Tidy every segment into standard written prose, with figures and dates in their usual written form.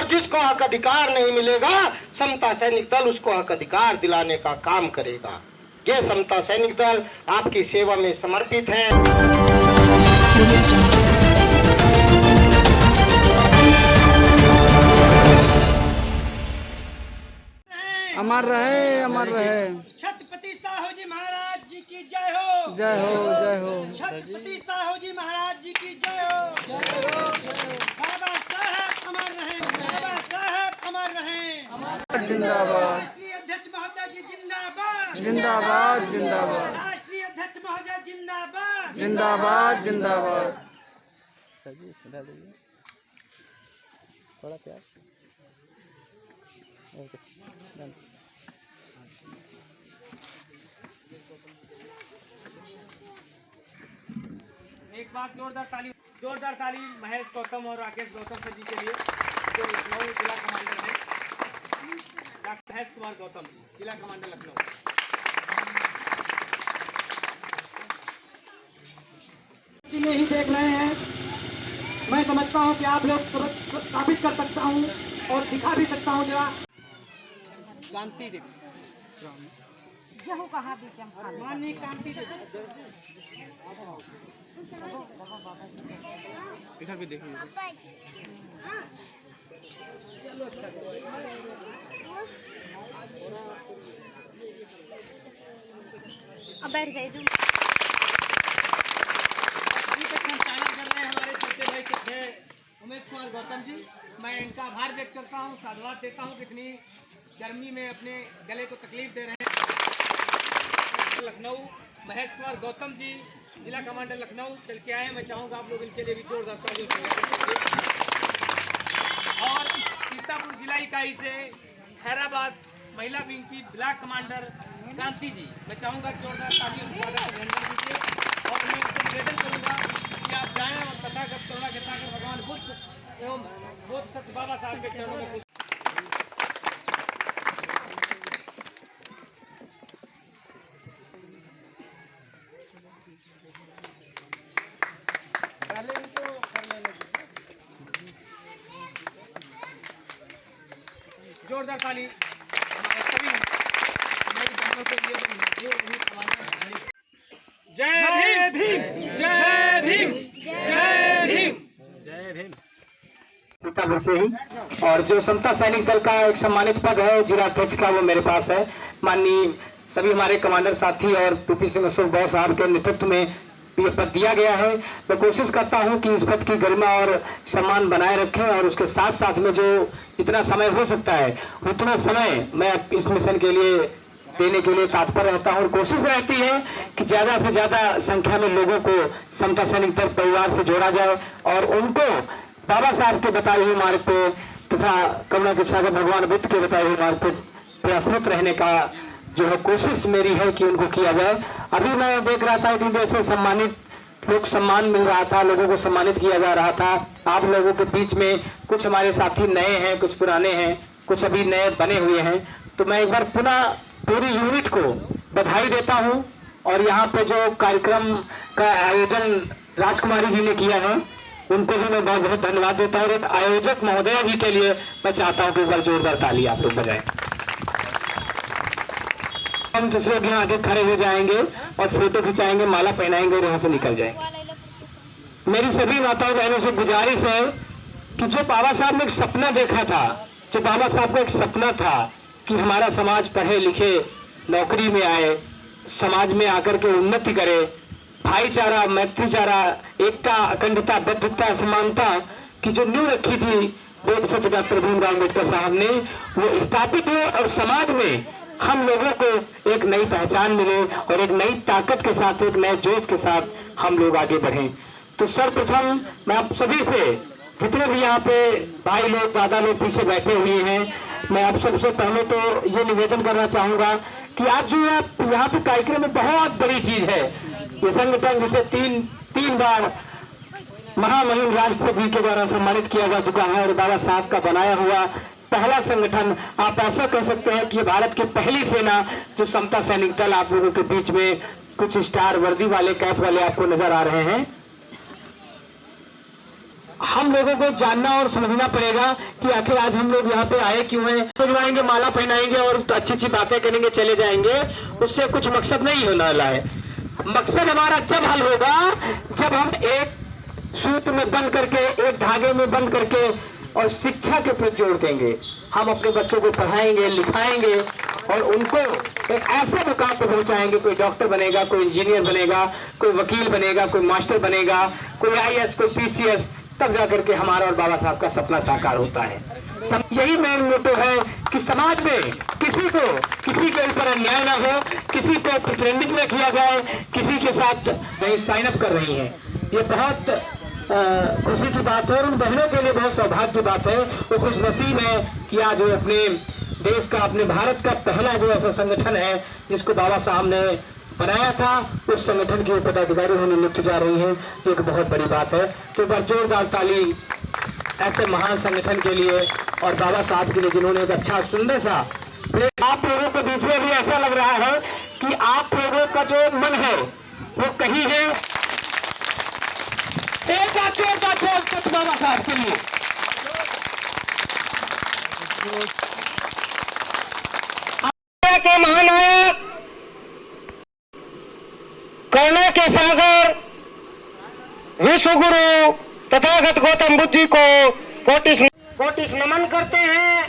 और जिसको हक अधिकार नहीं मिलेगा, समता सैनिक दल उसको हक अधिकार दिलाने का काम करेगा। ये समता सैनिक दल आपकी सेवा में समर्पित है। अमर रहे, अमर रहे। छत्रपति साहू जी महाराज जी की जय हो, जय हो, जय हो। छत्रपति साहू जी महाराज जी की जय हो, जय हो। बाबा साहब अमर रहे, बाबा साहब अमर रहे। जिंदाबाद। राष्ट्रीय अध्यक्ष महोदय जी जिंदाबाद, जिंदाबाद, जिंदाबाद। राष्ट्रीय अध्यक्ष महोदय जिंदाबाद, जिंदाबाद, जिंदाबाद। थोड़ा प्यार से। एक बार जोरदार ताली महेश गौतम और राकेश गौतम सर जी के लिए, जो लखनऊ जिला कमांडर हैं, डॉक्टर महेश कुमार गौतम जी, जिला कमांडर लखनऊ। में ही देख रहे हैं, मैं समझता हूं कि आप लोग साबित कर सकता हूं और दिखा भी सकता हूं। जरा शांति देवी जहू कहाँ भी चमका माननीय शांति देवी इधर भी देखिए। चलो अच्छा अब बैठ जाइए जो संचालन कर रहे हैं हमारे छोटे भाई के थे उमेश कुमार गौतम जी। मैं इनका आभार व्यक्त करता हूँ, साधुवाद देता हूँ कि इतनी गर्मी में अपने गले को तकलीफ दे रहे हैं। लखनऊ महेश कुमार गौतम जी, जिला कमांडर लखनऊ चल के आए। मैं चाहूँगा आप लोग इनके लिए भी जोरदार तालियों से। और सीतापुर जिला इकाई से खैराबाद महिला विंग की ब्लॉक कमांडर शांति जी, मैं चाहूँगा जोरदार तालियों से अभिनंदन दीजिए। और मैं उनको निवेदन करूँगा कि आप जाएँ और तथागत करुणा के सागर भगवान बुद्ध एवं बोध सत्य बाबा साहब के चरणों में जोरदार ताली हमारे सभी मेरी बहनों के लिए। जय भीम, जय भीम, जय भीम, जय भीम। सीतापुर से ही। और जो समता सैनिक दल का एक सम्मानित पद है जिला अध्यक्ष का, वो मेरे पास है। माननीय सभी हमारे कमांडर साथी और पीपी सिंह अशोक बॉस साहब के नेतृत्व में ये पद दिया गया है। मैं कोशिश करता हूं कि इस पद की गरिमा और सम्मान बनाए रखें, और उसके साथ साथ में जो जितना समय हो सकता है उतना समय मैं इस मिशन के लिए देने के लिए तत्पर रहता हूं। और कोशिश रहती है कि ज्यादा से ज्यादा संख्या में लोगों को समता सैनिक दल परिवार से जोड़ा जाए और उनको बाबा साहब के बताए हुए मार्ग पे तथा करुणा के सागर भगवान बुद्ध के बताए हुए मार्ग पे प्रयासरत रहने का जो है कोशिश मेरी है कि उनको किया जाए। अभी मैं देख रहा था कि जैसे सम्मानित लोग सम्मान मिल रहा था, लोगों को सम्मानित किया जा रहा था। आप लोगों के बीच में कुछ हमारे साथी नए हैं, कुछ पुराने हैं, कुछ अभी नए बने हुए हैं। तो मैं एक बार पुनः पूरी यूनिट को बधाई देता हूं। और यहाँ पे जो कार्यक्रम का आयोजन राजकुमारी जी ने किया है, उनको भी मैं बहुत बहुत धन्यवाद देता हूँ। और आयोजक महोदय जी के लिए मैं चाहता हूँ कि एक बार जोरदार ताली आप लोग बजाएं। हम दूसरे भी आगे खड़े हो जाएंगे और फोटो खिंचाएंगे, माला पहनाएंगे और यहाँ से निकल जाएंगे। मेरी सभी माताओं बहनों से गुजारिश है कि जो बाबा साहब ने एक सपना देखा था, जो बाबा साहब का एक सपना था कि हमारा समाज पढ़े लिखे नौकरी में आए, समाज में आकर के उन्नति करे, भाईचारा, मैत्रीचारा, एकता, अखंडता, बद्धता, समानता की जो नींव रखी थी बोध सत्य डॉक्टर भीमराव अम्बेडकर साहब ने, वो स्थापित हो और समाज में हम लोगों को एक नई पहचान मिले और एक नई ताकत के साथ, एक नए जोश के साथ हम लोग आगे बढ़ें। तो सर्वप्रथम मैं आप सभी से, जितने भी यहाँ पे भाई लोग, दादा लोग पीछे बैठे हुए हैं, मैं आप सबसे पहले तो ये निवेदन करना चाहूंगा कि आज जो यहाँ पे कार्यक्रम में बहुत बड़ी चीज है। ये संगठन जिसे तीन बार महामहिम राष्ट्रपति जी के द्वारा सम्मानित किया जा चुका है और बाबा साहब का बनाया हुआ पहला संगठन, आप ऐसा कह सकते हैं कि ये भारत की पहली सेना जो समता सैनिक दल। आप लोगों के बीच में कुछ स्टार वर्दी वाले, कैप वाले आपको नजर आ रहे हैं। हम लोगों को जानना और समझना पड़ेगा कि आखिर आज हम लोग यहाँ पे आए क्यों हैं। सजवाएंगे, माला पहनाएंगे और तो अच्छी अच्छी बातें करेंगे, चले जाएंगे, उससे कुछ मकसद नहीं होने वाला है। मकसद हमारा जब हल होगा जब हम एक सूत्र में बंद करके, एक धागे में बंद करके और शिक्षा के प्रति जोर देंगे। हम अपने बच्चों को पढ़ाएंगे, लिखाएंगे और उनको एक ऐसे मुकाम पर पहुंचाएंगे, कोई डॉक्टर बनेगा, कोई इंजीनियर बनेगा, कोई वकील बनेगा, कोई मास्टर बनेगा, कोई IAS, कोई PCS, तब जाकर के हमारा और बाबा साहब का सपना साकार होता है। यही मेन मोटो है कि समाज में किसी के ऊपर अन्याय ना हो, किसी को प्रतिबंधित न किया जाए, किसी के साथ नहीं साइन अप कर रही हैं। ये बहुत खुशी की बात है और उन बहनों के लिए बहुत सौभाग्य की बात है। वो खुशनसीब है कि आज वो अपने देश का, अपने भारत का पहला जो ऐसा संगठन है जिसको बाबा साहब ने बनाया था, उस संगठन की पदाधिकारी होने नियुक्त जा रही है। ये एक बहुत बड़ी बात है। तो एक बार जोरदार ताली ऐसे महान संगठन के लिए और बाबा साहब के लिए जिन्होंने एक अच्छा सुंदर सा। आप लोगों के बीच में भी ऐसा लग रहा है कि आप लोगों का जो मन है वो कहीं है। एक बाबा साहब के लिए के महानायक, करुणा के सागर, विश्व गुरु तथागत गौतम बुद्ध जी को कोटिस नमन करते हैं।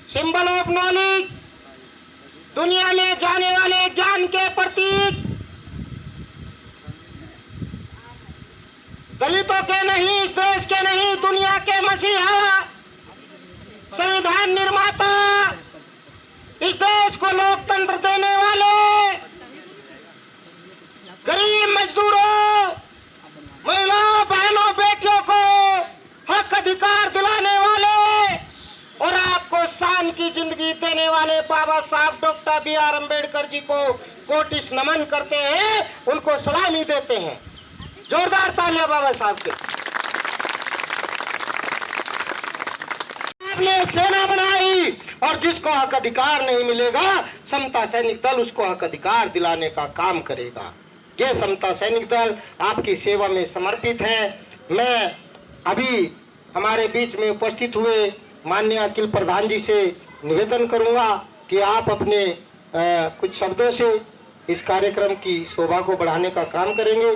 सिंबल ऑफ नॉलेज, दुनिया में जाने वाले ज्ञान के प्रतीक, दलितों के नहीं, इस देश के नहीं, दुनिया के मसीहा, संविधान निर्माता, इस देश को लोकतंत्र देने वाले, गरीब मजदूरों, महिलाओं, बहनों, बेटियों को हक अधिकार दिलाने वाले और आपको शान की जिंदगी देने वाले बाबा साहब डॉक्टर BR अम्बेडकर जी को कोटिस नमन करते हैं, उनको सलामी देते हैं। जोरदार तालियां बाबा साहब के। आपने सेना बनाई और जिसको हक अधिकार नहीं मिलेगा, समता सैनिक दल उसको हक अधिकार दिलाने का काम करेगा। ये समता सैनिक दल आपकी सेवा में समर्पित है। मैं अभी हमारे बीच में उपस्थित हुए माननीय अखिल प्रधान जी से निवेदन करूंगा कि आप अपने कुछ शब्दों से इस कार्यक्रम की शोभा को बढ़ाने का काम करेंगे।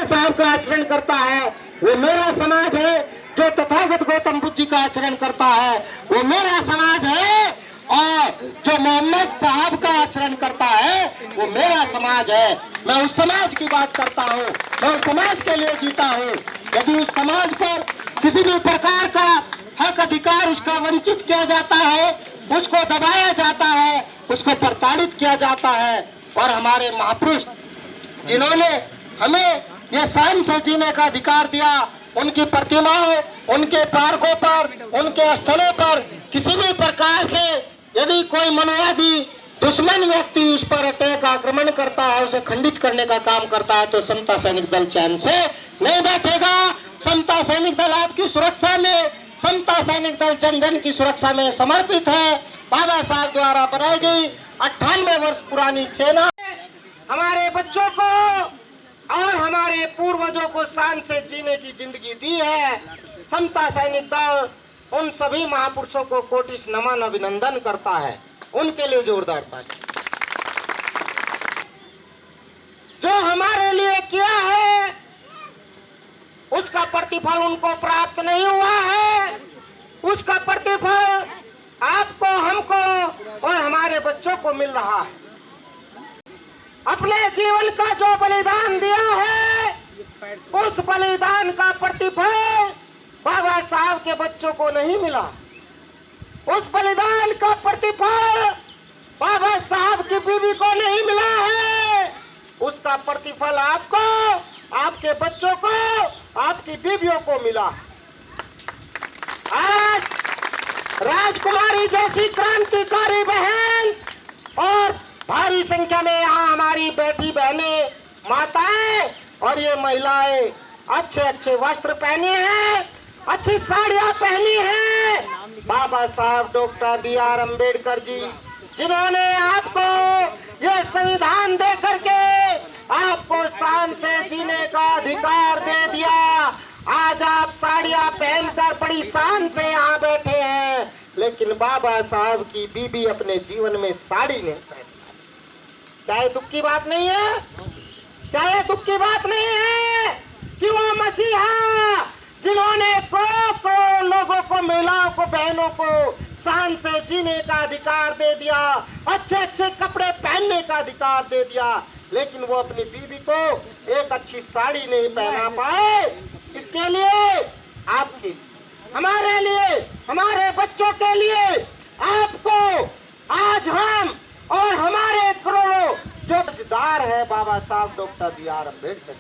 साहब का आचरण करता है वो मेरा समाज है, जो तथागत गौतम बुद्ध जी का आचरण करता है वो मेरा समाज है, और जो मोहम्मद साहब का आचरण करता है वो मेरा समाज है। मैं उस समाज की बात करता हूँ, मैं उस समाज के लिए जीता हूँ। यदि उस समाज पर किसी भी प्रकार का हक अधिकार उसका वंचित किया जाता है, उसको दबाया जाता है, उसको प्रताड़ित किया जाता है, और हमारे महापुरुष जिन्होंने हमें ये शान से जीने का अधिकार दिया, उनकी प्रतिमाओं, उनके पार्कों पर, उनके स्थलों पर किसी भी प्रकार से यदि कोई मनोवादी दुश्मन व्यक्ति उस पर अटैक, आक्रमण करता है, उसे खंडित करने का काम करता है, तो समता सैनिक दल चैन से नहीं बैठेगा। समता सैनिक दल आपकी सुरक्षा में, समता सैनिक दल जन जन की सुरक्षा में समर्पित है। बाबा साहब द्वारा बनाई गई 98 वर्ष पुरानी सेना हमारे बच्चों को और हमारे पूर्वजों को शान से जीने की जिंदगी दी है। समता सैनिक दल उन सभी महापुरुषों को कोटिस नमन, अभिनंदन करता है। उनके लिए जोरदार ताली। जो हमारे लिए किया है उसका प्रतिफल उनको प्राप्त नहीं हुआ है, उसका प्रतिफल आपको, हमको और हमारे बच्चों को मिल रहा है। अपने जीवन का जो बलिदान दिया है, उस बलिदान का प्रतिफल बाबा साहब के बच्चों को नहीं मिला। उस बलिदान का प्रतिफल बाबा साहब की बीवी को नहीं मिला है। उसका प्रतिफल आपको, आपके बच्चों को, आपकी बीवियों को मिला। आज राजकुमारी जैसी क्रांतिकारी बहन और भारी संख्या में यहाँ हमारी बेटी बहनें, माताएं और ये महिलाएं अच्छे अच्छे वस्त्र पहने हैं, अच्छी साड़ियां पहनी हैं। बाबा साहब डॉक्टर BR अम्बेडकर जी, जिन्होंने आपको ये संविधान दे करके आपको शान से जीने का अधिकार दे दिया। आज आप साड़ियां पहनकर बड़ी शान से यहाँ बैठे हैं, लेकिन बाबा साहब की बीबी अपने जीवन में साड़ी नहीं पहनती। क्या ये दुख की बात नहीं है? क्या ये दुख की बात नहीं है कि वो मसीहा जिन्होंने करोड़ों लोगों को, महिलाओं को, बहनों को शान से जीने का अधिकार दे दिया, अच्छे अच्छे कपड़े पहनने का अधिकार दे दिया, लेकिन वो अपनी बीवी को एक अच्छी साड़ी नहीं पहना पाए। इसके लिए आपकी, हमारे लिए, हमारे बच्चों के लिए आपको आज हम और हमारे करोड़ों जो कर्जदार है बाबा साहब डॉक्टर बी.आर. अम्बेडकर,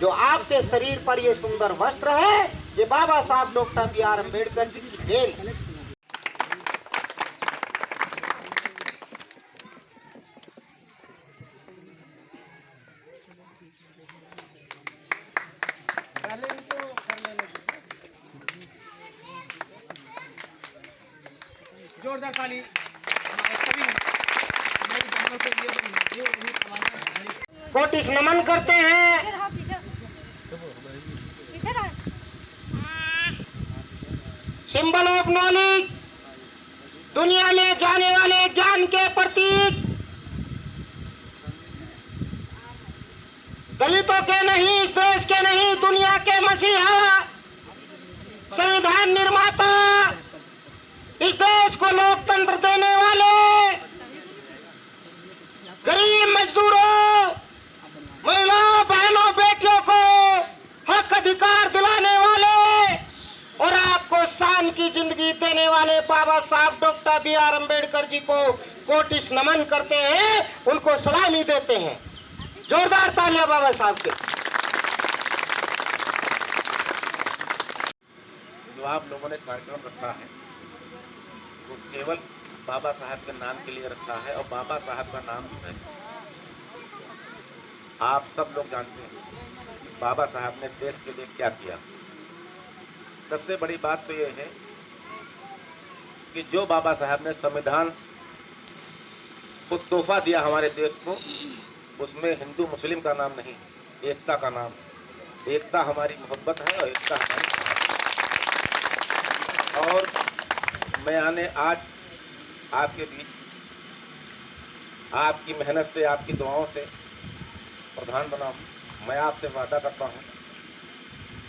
जो आपके शरीर पर ये सुंदर वस्त्र है, ये बाबा साहब डॉक्टर बी.आर. अम्बेडकर जी की देन है। जोरदार ताली हमारे सभी मेरी बहनों के लिए जो भी कमाना कोटिश नमन करते हैं। सिंबल ऑफ नॉलेज, दुनिया में जाने वाले ज्ञान के प्रतीक, दलितों के नहीं, इस देश के नहीं, दुनिया के मसीहा, संविधान निर्माता, इस देश को लोकतंत्र देने वाले, गरीब मजदूरों, महिलाओं, बहनों, बेटियों को हक अधिकार दिलाने वाले और आपको शान की जिंदगी देने वाले बाबा साहब डॉक्टर बी.आर. अम्बेडकर जी को कोटिश नमन करते हैं, उनको सलामी देते हैं। जोरदार तालियां बाबा साहब के। जो आप लोगों ने कार्यक्रम रखा है वो केवल बाबा साहब के नाम के लिए रखा है, और बाबा साहब का नाम जो है आप सब लोग जानते हैं कि बाबा साहब ने देश के लिए क्या किया। सबसे बड़ी बात तो ये है कि जो बाबा साहब ने संविधान को तोहफा दिया हमारे देश को, उसमें हिंदू मुस्लिम का नाम नहीं, एकता का नाम। एकता हमारी मोहब्बत है और एकता हमारी, और मैं आज आपके बीच आपकी मेहनत से, आपकी दुआओं से प्रधान बना हूँ। मैं आपसे वादा करता हूँ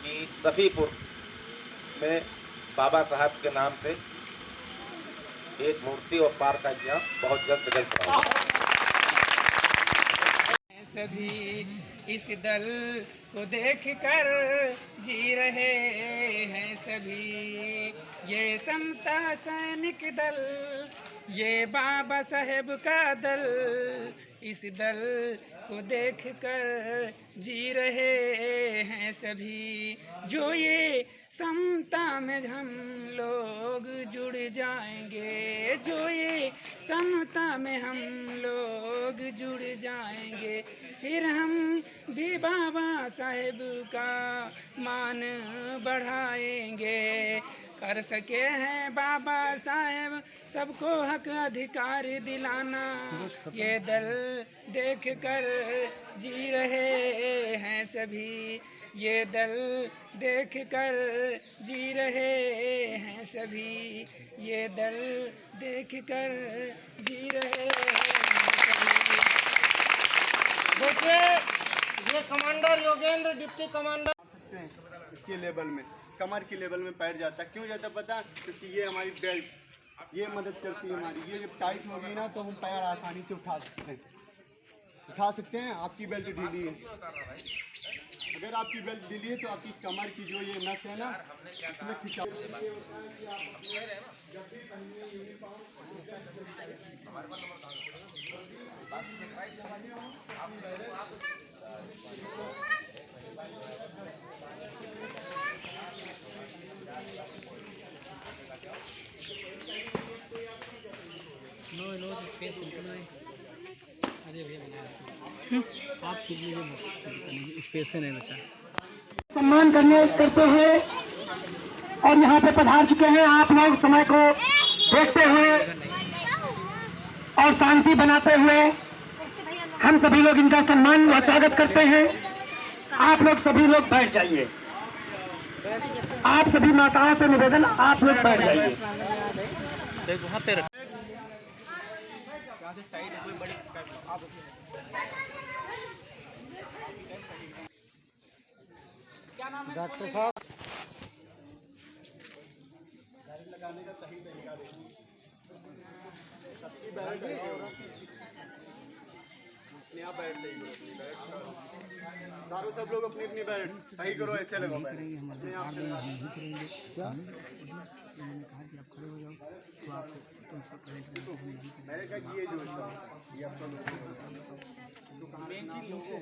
कि सफीपुर में बाबा साहब के नाम से एक मूर्ति और पार्क का इंतजाम बहुत जल्द से जल्द कराऊंगा। सभी इस दल को देखकर जी रहे हैं सभी, ये समता सैनिक दल, ये बाबा साहेब का दल, इस दल को देखकर जी रहे हैं सभी। जो ये समता में हम लोग जुड़ जाएंगे, जो ये समता में हम लोग जुड़ जाएंगे, फिर हम भी बाबा साहेब का मान बढ़ाएंगे। कर सके हैं बाबा साहेब सबको हक अधिकार दिलाना, ये दल देख कर जी रहे हैं सभी, ये दल देख कर जी रहे हैं सभी, ये दल देख कर जी रहे हैं सभी। देखिए, ये कमांडर योगेंद्र डिप्टी कमांडर सकते हैं इसके लेवल में, कमर के लेवल में पैर जाता है। क्यों जाता पता? क्योंकि ये हमारी बेल्ट, ये मदद करती है हमारी। ये जब टाइट होगी ना तो हम पैर आसानी से उठा सकते हैं। आपकी बेल्ट ढीली है, अगर आपकी बेल्ट ढीली है तो आपकी कमर की जो ये नस है ना, इसमें खिंचाव। स्पेशल है बच्चा। सम्मान करते हैं और यहाँ पे पधार चुके हैं। आप लोग समय को देखते हुए और शांति बनाते हुए हम सभी लोग इनका सम्मान व स्वागत करते हैं। आप लोग सभी लोग बैठ जाइए। आप सभी माताओं से निवेदन, आप लोग बैठ जाइए। वहाँ पे रख। डॉक्टर साहब लगाने का सही तरीका देखिए। सबकी बैलेट ऐसे होगा, अपने आप बैलेट सही करो, अपनी बैलेट दारू सब लोग अपनी अपनी बैलेट सही करो, ऐसे लगाओ बैलेट अपने आप से लगा। क्या मैंने कहा ये जो ये आपका लोगो तो कहाँ मेन चीज लोगो